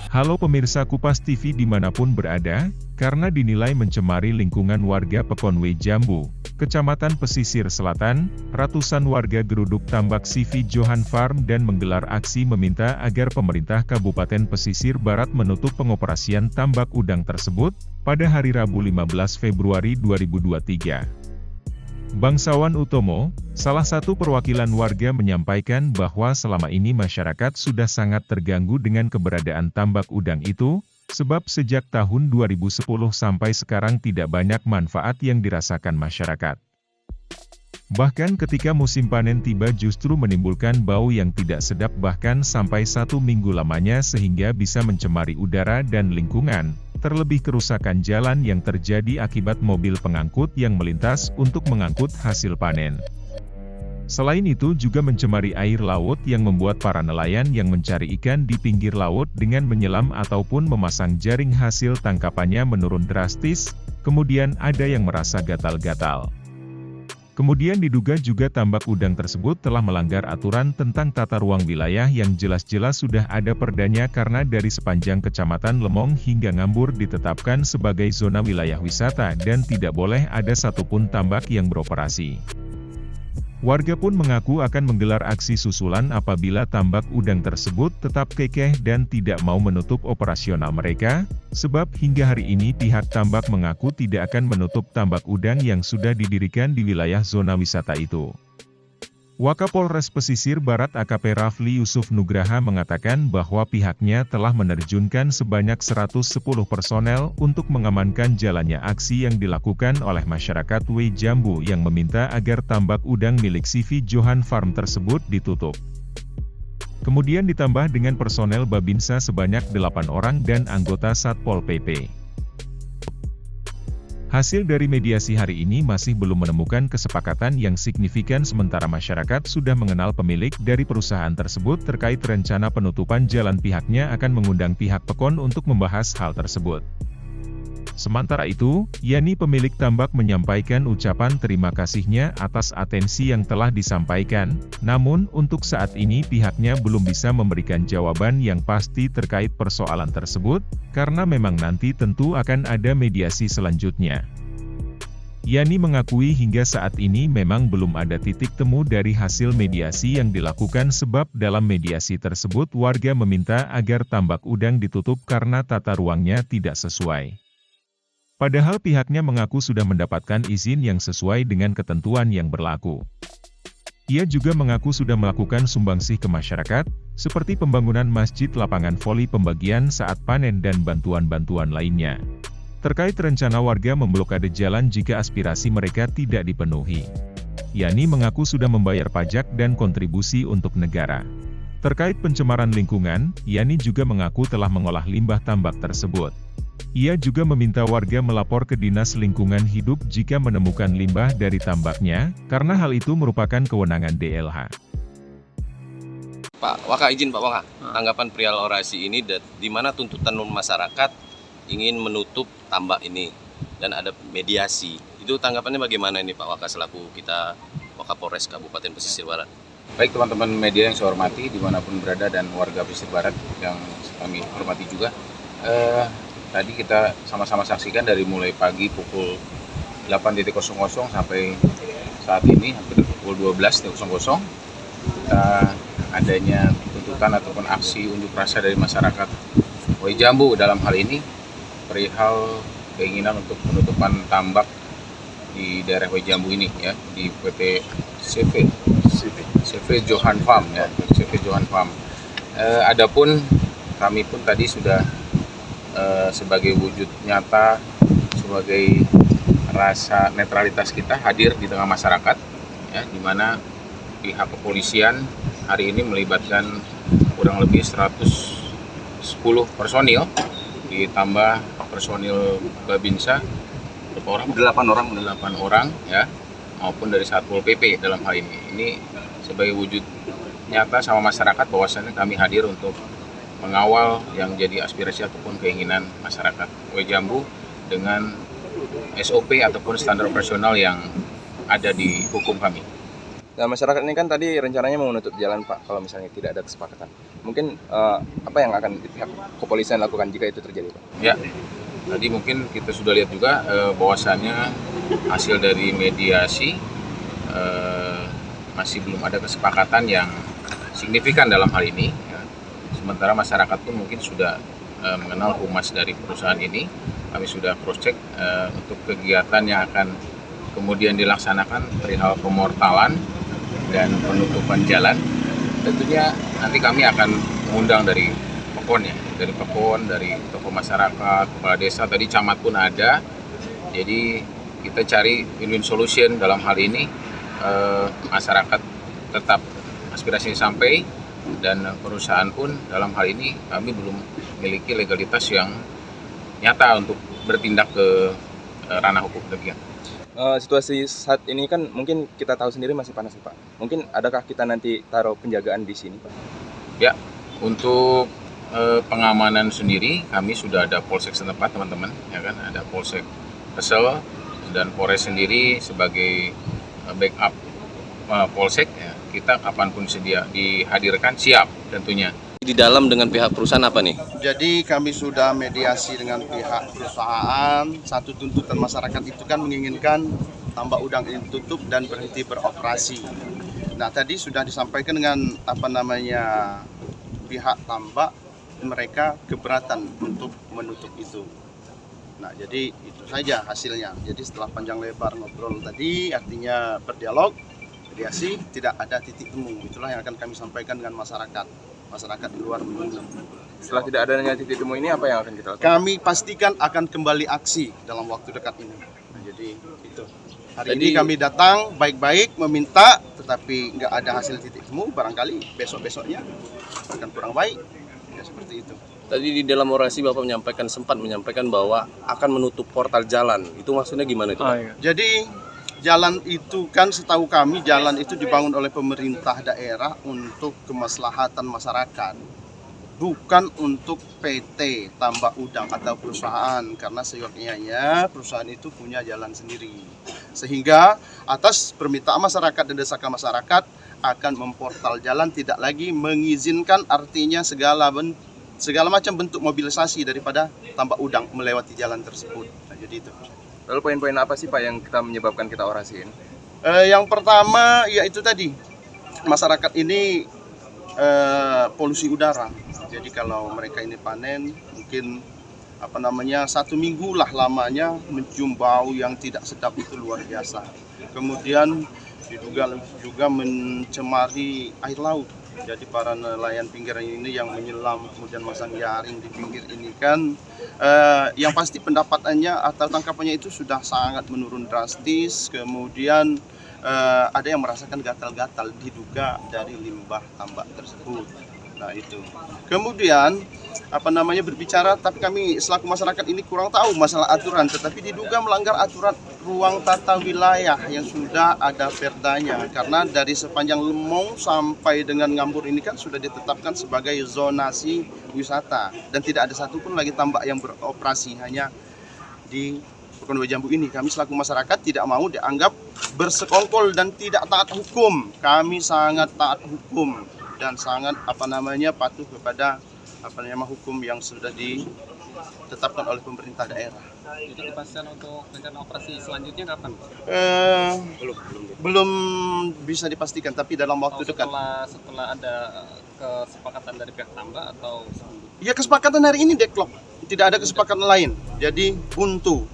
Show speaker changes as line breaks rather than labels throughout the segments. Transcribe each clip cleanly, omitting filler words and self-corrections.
Halo pemirsa Kupas TV dimanapun berada, karena dinilai mencemari lingkungan warga Pekon Jambu, Kecamatan Pesisir Selatan, ratusan warga geruduk tambak CV Johan Farm dan menggelar aksi meminta agar pemerintah Kabupaten Pesisir Barat menutup pengoperasian tambak udang tersebut, pada hari Rabu 15 Februari 2023. Bangsawan Utomo, salah satu perwakilan warga menyampaikan bahwa selama ini masyarakat sudah sangat terganggu dengan keberadaan tambak udang itu, sebab sejak tahun 2010 sampai sekarang tidak banyak manfaat yang dirasakan masyarakat. Bahkan ketika musim panen tiba justru menimbulkan bau yang tidak sedap bahkan sampai 1 minggu lamanya sehingga bisa mencemari udara dan lingkungan. Terlebih kerusakan jalan yang terjadi akibat mobil pengangkut yang melintas untuk mengangkut hasil panen. Selain itu juga mencemari air laut yang membuat para nelayan yang mencari ikan di pinggir laut dengan menyelam ataupun memasang jaring hasil tangkapannya menurun drastis, kemudian ada yang merasa gatal-gatal. Kemudian diduga juga tambak udang tersebut telah melanggar aturan tentang tata ruang wilayah yang jelas-jelas sudah ada perdanya karena dari sepanjang Kecamatan Lemong hingga Ngambur ditetapkan sebagai zona wilayah wisata dan tidak boleh ada satupun tambak yang beroperasi. Warga pun mengaku akan menggelar aksi susulan apabila tambak udang tersebut tetap kekeh dan tidak mau menutup operasional mereka, sebab hingga hari ini pihak tambak mengaku tidak akan menutup tambak udang yang sudah didirikan di wilayah zona wisata itu. Wakapolres Pesisir Barat AKP Rafli Yusuf Nugraha mengatakan bahwa pihaknya telah menerjunkan sebanyak 110 personel untuk mengamankan jalannya aksi yang dilakukan oleh masyarakat Jambu yang meminta agar tambak udang milik CV Johan Farm tersebut ditutup. Kemudian ditambah dengan personel Babinsa sebanyak 8 orang dan anggota Satpol PP. Hasil dari mediasi hari ini masih belum menemukan kesepakatan yang signifikan sementara masyarakat sudah mengenal pemilik dari perusahaan tersebut terkait rencana penutupan jalan pihaknya akan mengundang pihak Pekon untuk membahas hal tersebut. Sementara itu, Yani pemilik tambak menyampaikan ucapan terima kasihnya atas atensi yang telah disampaikan, namun untuk saat ini pihaknya belum bisa memberikan jawaban yang pasti terkait persoalan tersebut, karena memang nanti tentu akan ada mediasi selanjutnya. Yani mengakui hingga saat ini memang belum ada titik temu dari hasil mediasi yang dilakukan sebab dalam mediasi tersebut warga meminta agar tambak udang ditutup karena tata ruangnya tidak sesuai. Padahal pihaknya mengaku sudah mendapatkan izin yang sesuai dengan ketentuan yang berlaku. Ia juga mengaku sudah melakukan sumbangsih ke masyarakat, seperti pembangunan masjid, lapangan voli, pembagian saat panen dan bantuan-bantuan lainnya. Terkait rencana warga memblokade jalan jika aspirasi mereka tidak dipenuhi. Yani mengaku sudah membayar pajak dan kontribusi untuk negara. Terkait pencemaran lingkungan, Yani juga mengaku telah mengolah limbah tambak tersebut. Ia juga meminta warga melapor ke Dinas Lingkungan Hidup jika menemukan limbah dari tambaknya, karena hal itu merupakan kewenangan DLH.
Pak Waka, izin Pak Waka, tanggapan perihal orasi ini di mana tuntutan masyarakat ingin menutup tambak ini dan ada mediasi. Itu tanggapannya bagaimana ini Pak Waka selaku kita Wakapolres Kabupaten Pesisir Barat?
Baik teman-teman media yang saya hormati dimanapun berada dan warga Pesisir Barat yang kami hormati juga. Tadi kita sama-sama saksikan dari mulai pagi pukul 8.00 sampai saat ini hampir pukul 12.00 adanya tuntutan ataupun aksi unjuk rasa dari masyarakat Jambu dalam hal ini perihal keinginan untuk penutupan tambak di daerah Jambu ini ya di PT CV Johan Farm ya CV Johan Farm. Adapun kami pun tadi sudah sebagai wujud nyata, sebagai rasa netralitas kita hadir di tengah masyarakat, ya, di mana pihak kepolisian hari ini melibatkan kurang lebih 110 personil, ditambah personil Babinsa, berapa orang? 8 orang, ya, maupun dari Satpol PP dalam hal ini. Ini sebagai wujud nyata sama masyarakat bahwasannya kami hadir untuk mengawal yang jadi aspirasi ataupun keinginan masyarakat Jambu dengan SOP ataupun standar operasional yang ada di hukum kami.
Nah, masyarakat ini kan tadi rencananya mau menutup jalan, Pak, kalau misalnya tidak ada kesepakatan. Mungkin apa yang akan pihak kepolisian lakukan jika itu terjadi, Pak?
Ya, tadi mungkin kita sudah lihat juga bahwasannya hasil dari mediasi masih belum ada kesepakatan yang signifikan dalam hal ini. Ya. Sementara masyarakat pun mungkin sudah mengenal humas dari perusahaan ini. Kami sudah cross check untuk kegiatan yang akan kemudian dilaksanakan perihal pemortalan dan penutupan jalan. Tentunya nanti kami akan mengundang dari Pekon ya, dari Pekon, dari tokoh masyarakat, kepala desa, tadi camat pun ada. Jadi kita cari win-win solution dalam hal ini, masyarakat tetap aspirasinya sampai, dan perusahaan pun dalam hal ini kami belum memiliki legalitas yang nyata untuk bertindak ke ranah hukum demikian.
Situasi saat ini kan mungkin kita tahu sendiri masih panas, Pak. Mungkin adakah kita nanti taruh penjagaan di sini, Pak?
Ya, untuk pengamanan sendiri kami sudah ada polsek setempat, teman-teman, ya kan, ada polsek Kesel dan Polres sendiri sebagai backup polsek. Ya, kita kapanpun sedia dihadirkan siap tentunya.
Di dalam dengan pihak perusahaan apa nih?
Jadi kami sudah mediasi dengan pihak perusahaan. Satu tuntutan masyarakat itu kan menginginkan tambak udang ini tutup dan berhenti beroperasi. Nah, tadi sudah disampaikan dengan pihak tambak, mereka keberatan untuk menutup itu. Nah, jadi itu saja hasilnya. Jadi setelah panjang lebar ngobrol tadi, artinya berdialog, mediasi, tidak ada titik temu. Itulah yang akan kami sampaikan dengan masyarakat di luar menunggu.
Setelah tidak adanya titik temu ini, apa yang akan kita lakukan?
Kami pastikan akan kembali aksi dalam waktu dekat ini. Nah, jadi itu. Hari ini kami datang baik-baik meminta, tetapi nggak ada hasil titik temu. Barangkali besok-besoknya akan kurang baik. Ya, seperti itu.
Tadi di dalam orasi Bapak sempat menyampaikan bahwa akan menutup portal jalan. Itu maksudnya gimana itu, Pak?
Iya.
Jadi jalan itu kan setahu kami jalan itu dibangun oleh pemerintah daerah untuk kemaslahatan masyarakat, bukan untuk PT Tambak Udang atau perusahaan, karena seyogyanya perusahaan itu punya jalan sendiri. Sehingga atas permintaan masyarakat dan desakan masyarakat akan memportal jalan, tidak lagi mengizinkan, artinya segala macam bentuk mobilisasi daripada tambak udang melewati jalan tersebut. Nah, jadi itu.
Lalu poin-poin apa sih, Pak, yang menyebabkan kita orasiin?
Yang pertama yaitu tadi masyarakat ini polusi udara. Jadi kalau mereka ini panen mungkin 1 minggu lah lamanya mencium bau yang tidak sedap, itu luar biasa. Kemudian diduga juga mencemari air laut. Jadi para nelayan pinggiran ini yang menyelam kemudian masang jaring di pinggir ini kan yang pasti pendapatannya atau tangkapannya itu sudah sangat menurun drastis. Kemudian ada yang merasakan gatal-gatal diduga dari limbah tambak tersebut. Nah, itu. Kemudian berbicara, tapi kami selaku masyarakat ini kurang tahu masalah aturan, tetapi diduga melanggar aturan ruang tata wilayah yang sudah ada perdanya, karena dari sepanjang Lemong sampai dengan Ngambur ini kan sudah ditetapkan sebagai zonasi wisata dan tidak ada satupun lagi tambak yang beroperasi, hanya di Pekon Jambu ini. Kami selaku masyarakat tidak mau dianggap bersekongkol dan tidak taat hukum. Kami sangat taat hukum dan sangat patuh kepada hukum yang sudah ditetapkan oleh pemerintah daerah.
Jadi kepastian untuk rencana operasi selanjutnya kapan, Pak?
Belum bisa dipastikan, tapi dalam waktu dekat.
Setelah ada kesepakatan dari pihak tambak atau?
Ya, kesepakatan hari ini deadlock, tidak ada kesepakatan lain. Jadi buntu.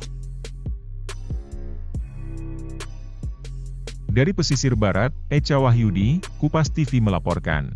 Dari pesisir barat, Echa Wahyudi, Kupas TV melaporkan.